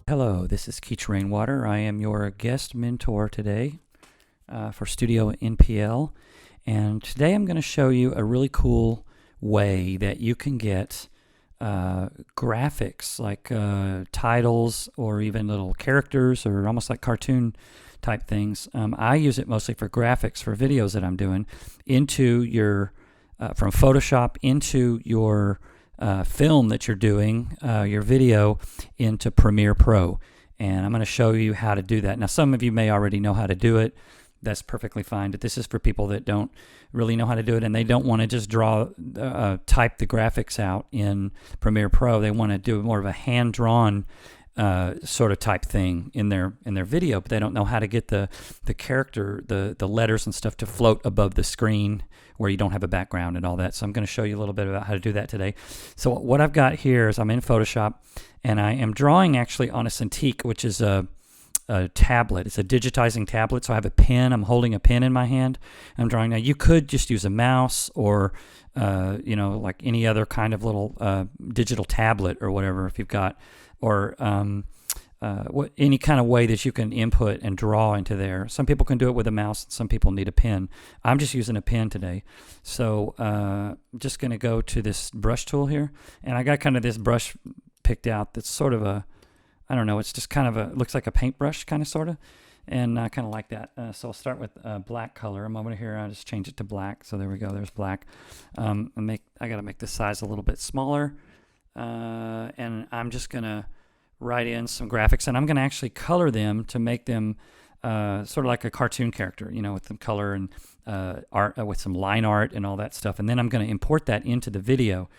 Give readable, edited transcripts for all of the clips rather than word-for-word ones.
Hello, this is Keech Rainwater. I am your guest mentor today for Studio NPL, and today I'm going to show you a really cool way that you can get graphics like titles or even little characters or almost like cartoon type things. I use it mostly for graphics for videos that I'm doing into your from Photoshop into your film that you're doing, your video, into Premiere Pro. And I'm going to show you how to do that. Now, some of you may already know how to do it. That's perfectly fine. But this is for people that don't really know how to do it and they don't want to just type the graphics out in Premiere Pro. They want to do more of a hand-drawn sort of type thing in their video, but they don't know how to get the character, the letters and stuff to float above the screen where you don't have a background and all that. So I'm going to show you a little bit about how to do that today. So what I've got here is I'm in Photoshop and I am drawing actually on a Cintiq, which is a tablet. It's a digitizing tablet. So I have a pen. I'm holding a pen in my hand. I'm drawing. Now you could just use a mouse or like any other kind of little digital tablet or whatever if you've got, or any kind of way that you can input and draw into there. Some people can do it with a mouse. Some people need a pen. I'm just using a pen today. So I'm just going to go to this brush tool here. And I got kind of this brush picked out that's sort of I don't know, it's just kind of looks like a paintbrush kind of sort of. And I kind of like that. So I'll start with black color. I'm over here. I'll just change it to black. So there we go. There's black. I got to make the size a little bit smaller. And I'm just going to write in some graphics, and I'm going to actually color them to make them sort of like a cartoon character, with some color and art, with some line art and all that stuff. And then I'm going to import that into the video.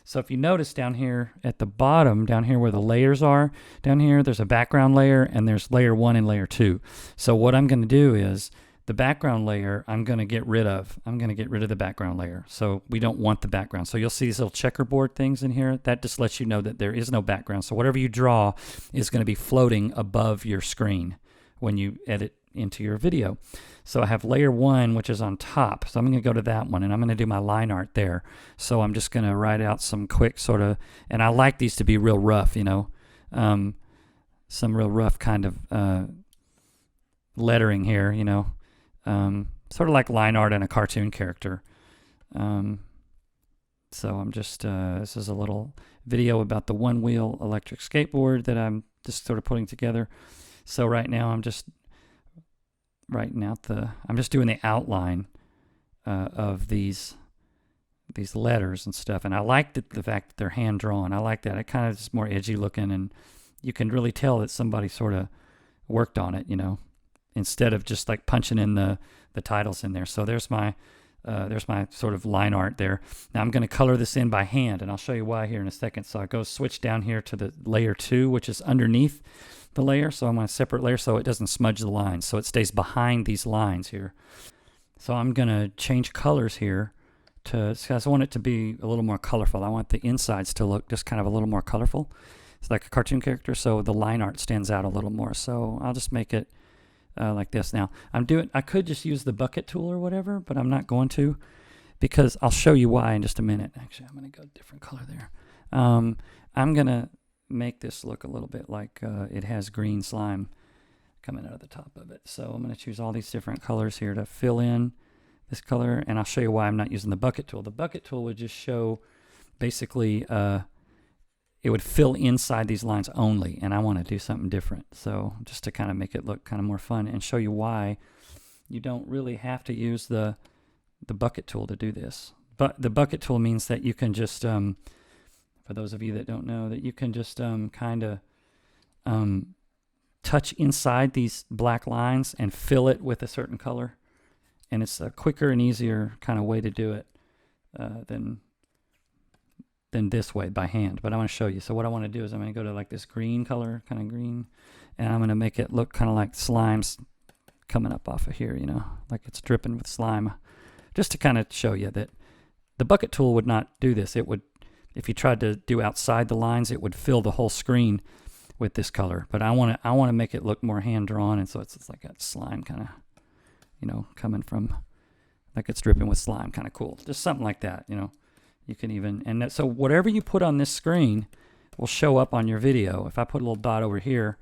So if you notice down here at the bottom, down here where the layers are, down here there's a background layer and there's layer 1 and layer 2. So what I'm going to do is the background layer I'm going to get rid of. I'm going to get rid of the background layer. So we don't want the background. So you'll see these little checkerboard things in here. That just lets you know that there is no background. So whatever you draw is going to be floating above your screen when you edit into your video. So I have layer 1, which is on top. So I'm going to go to that one and I'm going to do my line art there. So I'm just going to write out some quick sort of, and I like these to be real rough, some real rough kind of lettering here, sort of like line art in a cartoon character. So I'm just, this is a little video about the one-wheel electric skateboard that I'm just sort of putting together. So right now I'm just writing out I'm just doing the outline of these letters and stuff. And I like the fact that they're hand-drawn. I like that. It kind of is more edgy looking, and you can really tell that somebody sort of worked on it, instead of just like punching in the titles in there. So there's my sort of line art there. Now I'm going to color this in by hand, and I'll show you why here in a second. So I go switch down here to the layer 2, which is underneath the layer. So I'm on a separate layer so it doesn't smudge the lines. So it stays behind these lines here. So I'm going to change colors here I want it to be a little more colorful. I want the insides to look just kind of a little more colorful. It's like a cartoon character, so the line art stands out a little more. So I'll just make it like this. Now I could just use the bucket tool or whatever, but I'm not going to, because I'll show you why in just a minute. Actually, I'm going to go different color there. I'm going to make this look a little bit like it has green slime coming out of the top of it. So I'm going to choose all these different colors here to fill in this color, and I'll show you why I'm not using the bucket tool. The bucket tool would just show basically it would fill inside these lines only, and I want to do something different. So just to kind of make it look kind of more fun and show you why you don't really have to use the bucket tool to do this. But the bucket tool means that you can just, for those of you that don't know, that you can just kind of touch inside these black lines and fill it with a certain color. And it's a quicker and easier kind of way to do it than this way by hand. But I want to show you. So what I want to do is I'm going to go to like this green color, kind of green, and I'm going to make it look kind of like slime's coming up off of here, like it's dripping with slime, just to kind of show you that the bucket tool would not do this. It would, if you tried to do outside the lines, it would fill the whole screen with this color, but I want to make it look more hand drawn, and so it's like that slime kind of, you know, coming from, like it's dripping with slime, kind of cool. Just something like that, you know. You can even, and that, so whatever you put on this screen will show up on your video. If I put a little dot over here,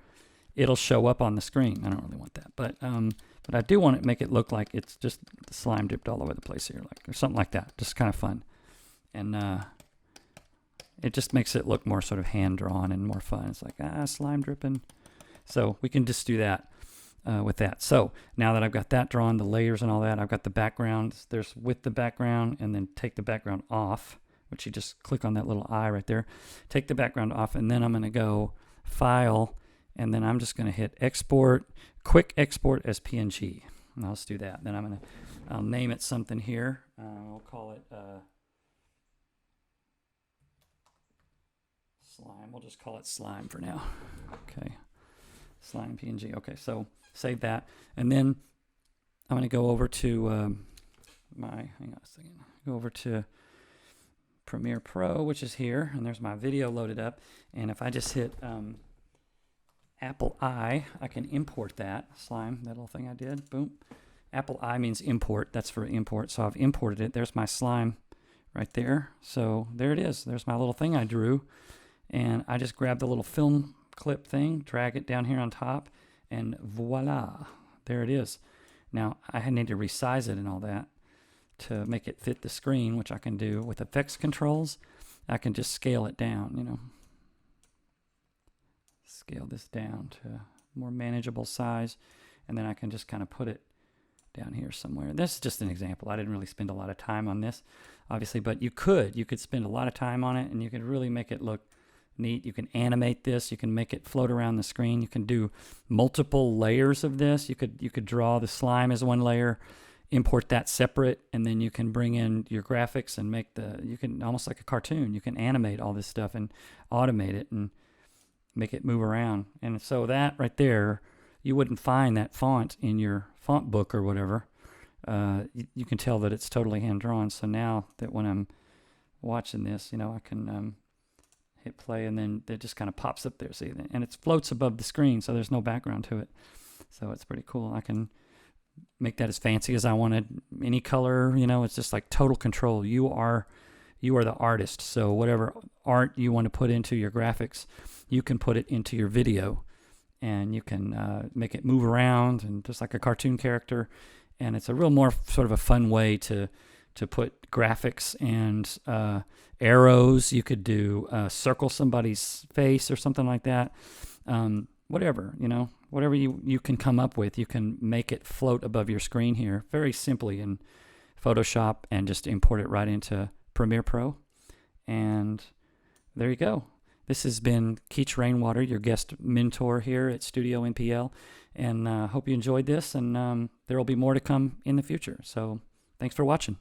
it'll show up on the screen. I don't really want that, but I do want to make it look like it's just the slime dripped all over the place here, like, or something like that. Just kind of fun, and it just makes it look more sort of hand drawn and more fun. It's like, slime dripping. So we can just do that with that. So now that I've got that drawn, the layers and all that, I've got the background. There's with the background, and then take the background off, which you just click on that little eye right there. Take the background off, and then I'm going to go File, and then I'm just going to hit Export, Quick Export as PNG. And I'll just do that. Then I'll name it something here. We'll call it Slime. We'll just call it Slime for now. Okay. Slime PNG. Okay, so save that. And then I'm going to go over to hang on a second. Go over to Premiere Pro, which is here, and there's my video loaded up. And if I just hit Apple I can import that slime, that little thing I did. Boom. Apple I means import. That's for import. So I've imported it. There's my slime right there. So there it is. There's my little thing I drew. And I just grabbed the little film clip thing, drag it down here on top, and voila, there it is. Now I need to resize it and all that to make it fit the screen, which I can do with effects controls. I can just scale it down, you know, scale this down to a more manageable size, and then I can just kind of put it down here somewhere. This is just an example. I didn't really spend a lot of time on this, obviously, but you could spend a lot of time on it, and you could really make it look neat. You can animate this. You can make it float around the screen. You can do multiple layers of this. You could draw the slime as one layer, import that separate, and then you can bring in your graphics and make you can almost like a cartoon. You can animate all this stuff and automate it and make it move around. And so that right there, you wouldn't find that font in your font book or whatever. You can tell that it's totally hand drawn. So now that when I'm watching this, you know, I can hit play, and then it just kind of pops up there, see, and it floats above the screen, so there's no background to it. So it's pretty cool. I can make that as fancy as I wanted, any color, you know. It's just like total control. You are the artist, so whatever art you want to put into your graphics, you can put it into your video, and you can make it move around and just like a cartoon character. And it's a real more sort of a fun way to put graphics and arrows. You could do circle somebody's face or something like that. Whatever, you know, whatever you can come up with, you can make it float above your screen here very simply in Photoshop, and just import it right into Premiere Pro. And there you go. This has been Keech Rainwater, your guest mentor here at Studio NPL, and hope you enjoyed this, and there will be more to come in the future. So thanks for watching.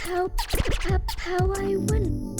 how I win.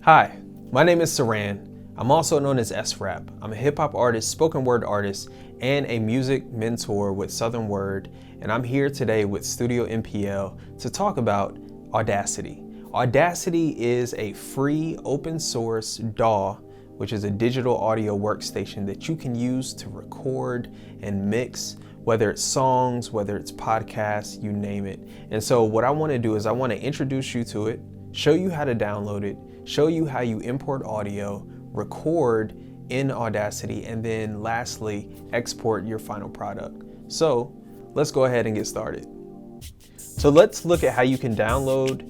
Hi, my name is Saran. I'm also known as S-Rap. I'm a hip hop artist, spoken word artist, and a music mentor with Southern Word, and I'm here today with Studio NPL to talk about Audacity. Audacity is a free open source DAW, which is a digital audio workstation that you can use to record and mix, whether it's songs, whether it's podcasts, you name it. And so what I want to do is I want to introduce you to it, show you how to download it, show you how you import audio, record in Audacity, and then lastly, export your final product. So let's go ahead and get started. So let's look at how you can download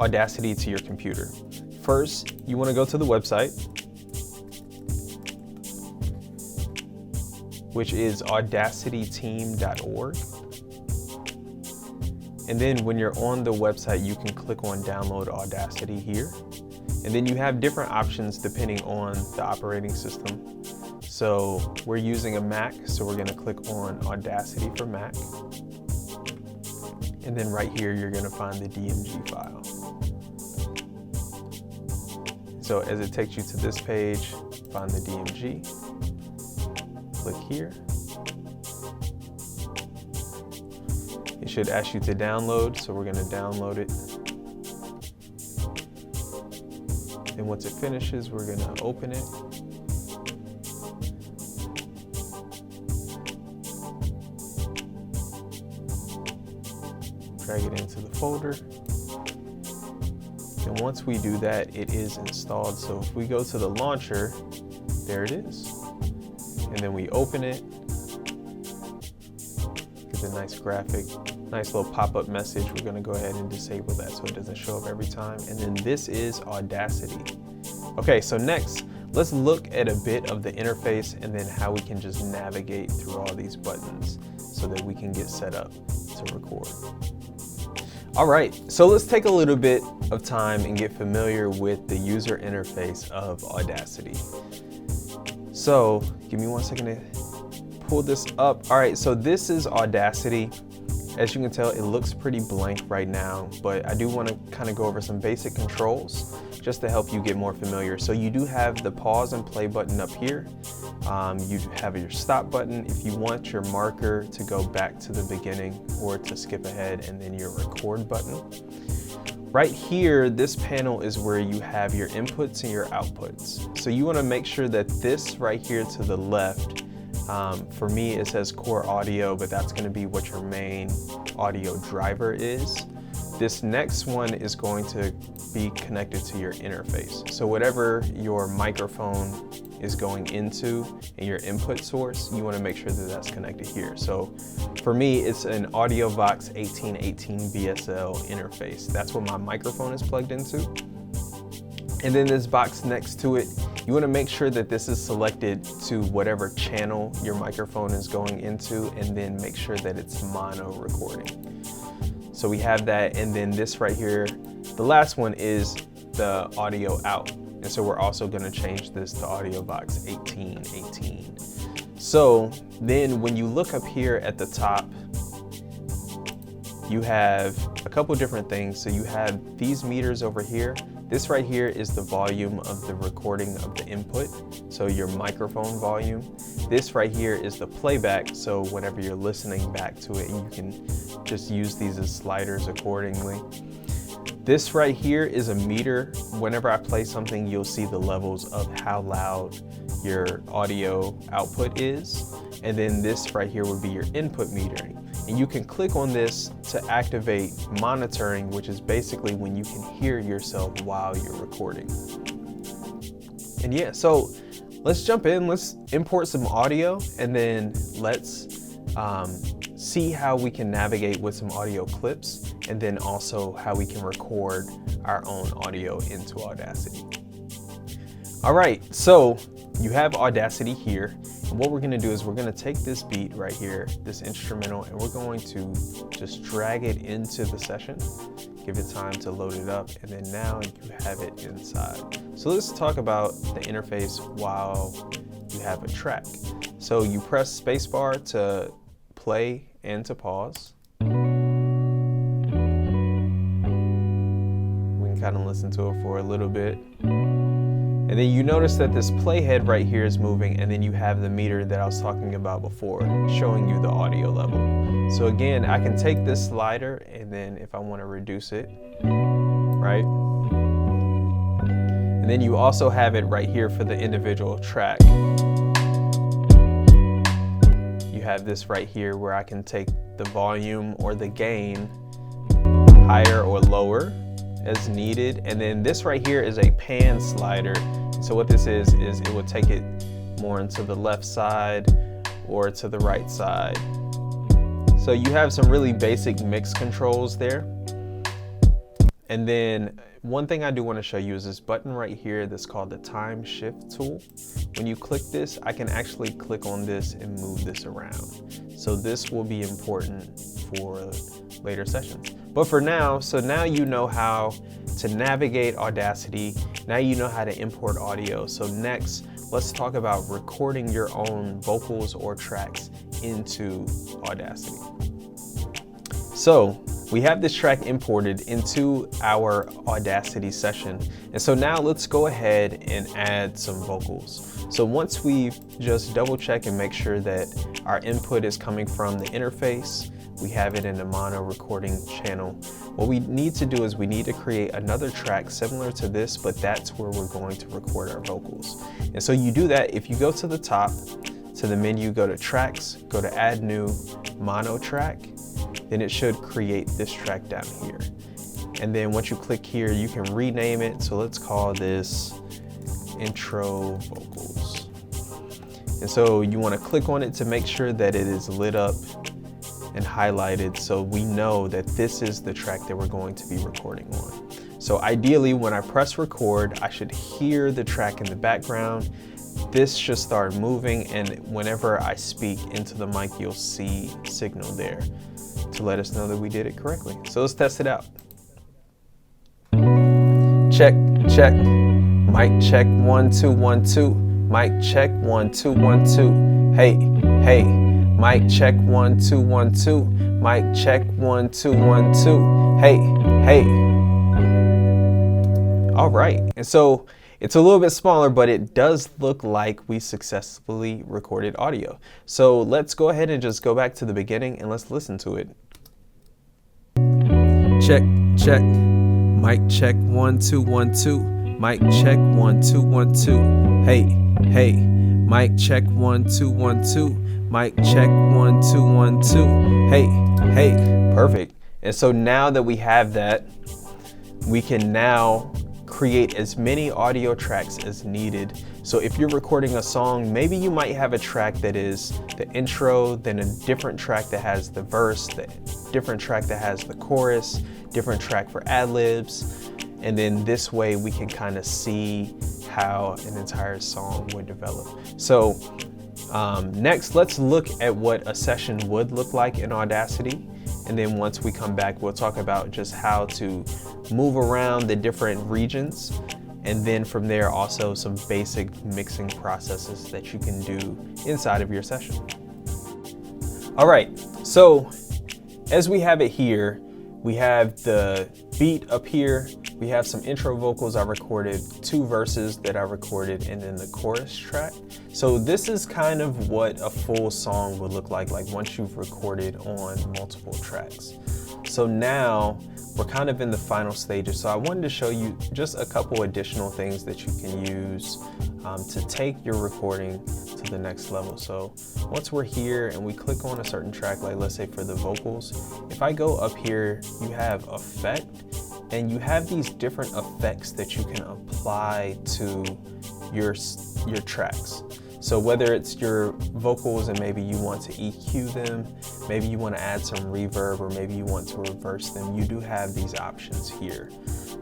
Audacity to your computer. First, you want to go to the website, which is audacityteam.org. And then when you're on the website, you can click on download Audacity here. And then you have different options depending on the operating system. So we're using a Mac, so we're gonna click on Audacity for Mac. And then right here, you're gonna find the DMG file. So as it takes you to this page, find the DMG, click here. It should ask you to download, so we're gonna download it. And once it finishes, we're gonna open it. Drag it into the folder. And once we do that, it is installed. So if we go to the launcher, there it is. And then we open it. Get a nice graphic, nice little pop-up message. We're gonna go ahead and disable that so it doesn't show up every time. And then this is Audacity. Okay, so next, let's look at a bit of the interface and then how we can just navigate through all these buttons so that we can get set up to record. All right, so let's take a little bit of time and get familiar with the user interface of Audacity. So give me 1 second to pull this up. All right, so this is Audacity. As you can tell, it looks pretty blank right now, but I do want to kind of go over some basic controls just to help you get more familiar. So you do have the pause and play button up here. You have your stop button if you want your marker to go back to the beginning or to skip ahead, and then your record button. Right here, this panel is where you have your inputs and your outputs. So you want to make sure that this right here to the left, for me it says core audio, but that's going to be what your main audio driver is. This next one is going to be connected to your interface. So whatever your microphone is going into and your input source, you want to make sure that that's connected here. So for me, it's an AudioVox 1818 BSL interface. That's what my microphone is plugged into. And then this box next to it, you want to make sure that this is selected to whatever channel your microphone is going into, and then make sure that it's mono recording. So we have that, and then this right here, the last one is the audio out. And so we're also going to change this to AudioVox 1818. So then when you look up here at the top, you have a couple different things. So you have these meters over here. This right here is the volume of the recording of the input, so your microphone volume. This right here is the playback, so whenever you're listening back to it, you can just use these as sliders accordingly. This right here is a meter. Whenever I play something, you'll see the levels of how loud your audio output is. And then this right here would be your input metering. And you can click on this to activate monitoring, which is basically when you can hear yourself while you're recording. And yeah, so let's jump in, let's import some audio, and then let's see how we can navigate with some audio clips, and then also how we can record our own audio into Audacity. All right, so you have Audacity here. And what we're gonna do is we're gonna take this beat right here, this instrumental, and we're going to just drag it into the session, give it time to load it up, and then now you have it inside. So let's talk about the interface while you have a track. So you press spacebar to play and to pause. kind of listen to it for a little bit. And then you notice that this playhead right here is moving, and then you have the meter that I was talking about before, showing you the audio level. So again, I can take this slider, and then if I want to reduce it, right? And then you also have it right here for the individual track. You have this right here where I can take the volume or the gain higher or lower as needed. And then this right here is a pan slider. So what this is it will take it more into the left side or to the right side. So you have some really basic mix controls there. And then one thing I do want to show you is this button right here that's called the time shift tool. When you click this, I can actually click on this and move this around. So this will be important for later sessions. But for now, so now you know how to navigate Audacity. Now you know how to import audio. So next, let's talk about recording your own vocals or tracks into Audacity. So we have this track imported into our Audacity session. And so now let's go ahead and add some vocals. So once we've just double check and make sure that our input is coming from the interface, we have it in the mono recording channel. What we need to do is we need to create another track similar to this, but that's where we're going to record our vocals. And so you do that if you go to the top, to the menu, go to tracks, go to add new mono track, then it should create this track down here. And then once you click here, you can rename it. So let's call this intro vocals. And so you want to click on it to make sure that it is lit up and highlighted so we know that this is the track that we're going to be recording on. So ideally, when I press record, I should hear the track in the background. This should start moving, and whenever I speak into the mic, you'll see signal there to let us know that we did it correctly. So let's test it out. Check, check. Mic check, 1 2 1 2. Mic check, 1 2 1 2. Hey, hey. Mic check, 1 2 1 2. Mic check, 1 2 1 2. Hey, hey. All right. And so it's a little bit smaller, but it does look like we successfully recorded audio. So let's go ahead and just go back to the beginning and let's listen to it. Check, check. Mic check, 1 2 1 2. Mic check, 1 2 1 2. Hey, hey. Mic check, 1 2 1 2. Mic check, 1 2 1 2. Hey, hey. Perfect. And so now that we have that, we can now create as many audio tracks as needed. So if you're recording a song, maybe you might have a track that is the intro, then a different track that has the verse, the different track that has the chorus, different track for ad-libs. And then this way we can kind of see how an entire song would develop. So next, let's look at what a session would look like in Audacity. And then once we come back, we'll talk about just how to move around the different regions. And then from there, also some basic mixing processes that you can do inside of your session. All right, so as we have it here, we have the beat up here. We have some intro vocals I recorded, 2 verses that I recorded, and then the chorus track. So this is kind of what a full song would look like once you've recorded on multiple tracks. So now we're kind of in the final stages. So I wanted to show you just a couple additional things that you can use to take your recording to the next level. So once we're here and we click on a certain track, like let's say for the vocals, if I go up here, you have effect, and you have these different effects that you can apply to your tracks. So whether it's your vocals and maybe you want to EQ them, maybe you want to add some reverb, or maybe you want to reverse them, you do have these options here.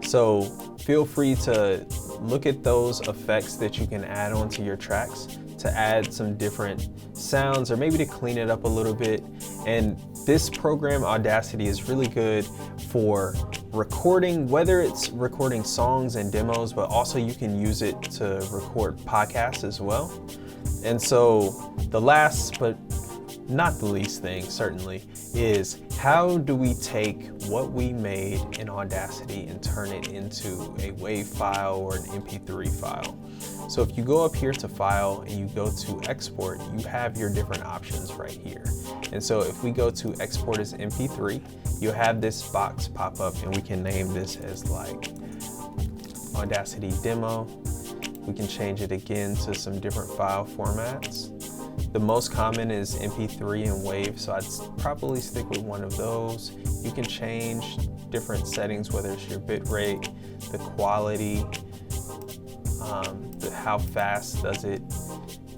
So feel free to look at those effects that you can add onto your tracks to add some different sounds, or maybe to clean it up a little bit. And this program, Audacity, is really good for recording, whether it's recording songs and demos, but also you can use it to record podcasts as well. And so the last but not the least thing, certainly, is how do we take what we made in Audacity and turn it into a WAV file or an MP3 file? So if you go up here to File and you go to Export, you have your different options right here. And so if we go to Export as MP3, you'll have this box pop up, and we can name this as like Audacity Demo. We can change it again to some different file formats. The most common is MP3 and WAV, so I'd probably stick with one of those. You can change different settings, whether it's your bit rate, the quality, how fast does it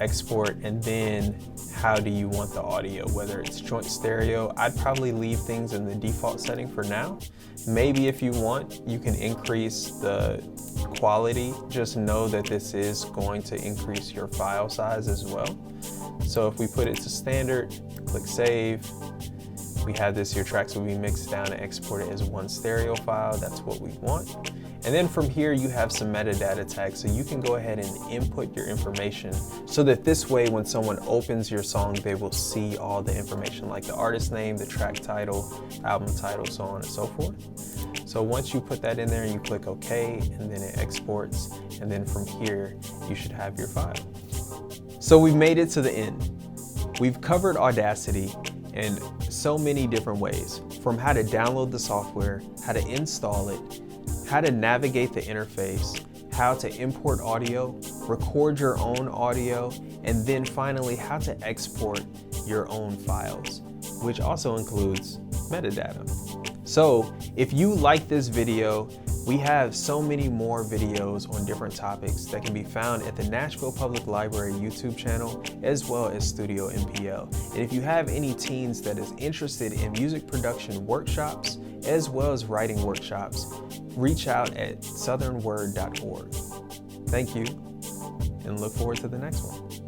export, and then how do you want the audio, whether it's joint stereo. I'd probably leave things in the default setting for now. Maybe if you want, you can increase the quality. Just know that this is going to increase your file size as well. So if we put it to standard, click save, we have this, your tracks will be mixed down and exported as one stereo file. That's what we want. And then from here, you have some metadata tags, so you can go ahead and input your information so that this way, when someone opens your song, they will see all the information like the artist name, the track title, album title, so on and so forth. So once you put that in there, you click OK, and then it exports. And then from here, you should have your file. So we've made it to the end. We've covered Audacity in so many different ways, from how to download the software, how to install it, how to navigate the interface, how to import audio, record your own audio, and then finally how to export your own files, which also includes metadata. So if you like this video, we have so many more videos on different topics that can be found at the Nashville Public Library YouTube channel, as well as Studio NPL. And if you have any teens that is interested in music production workshops, as well as writing workshops, reach out at southernword.org. Thank you, and look forward to the next one.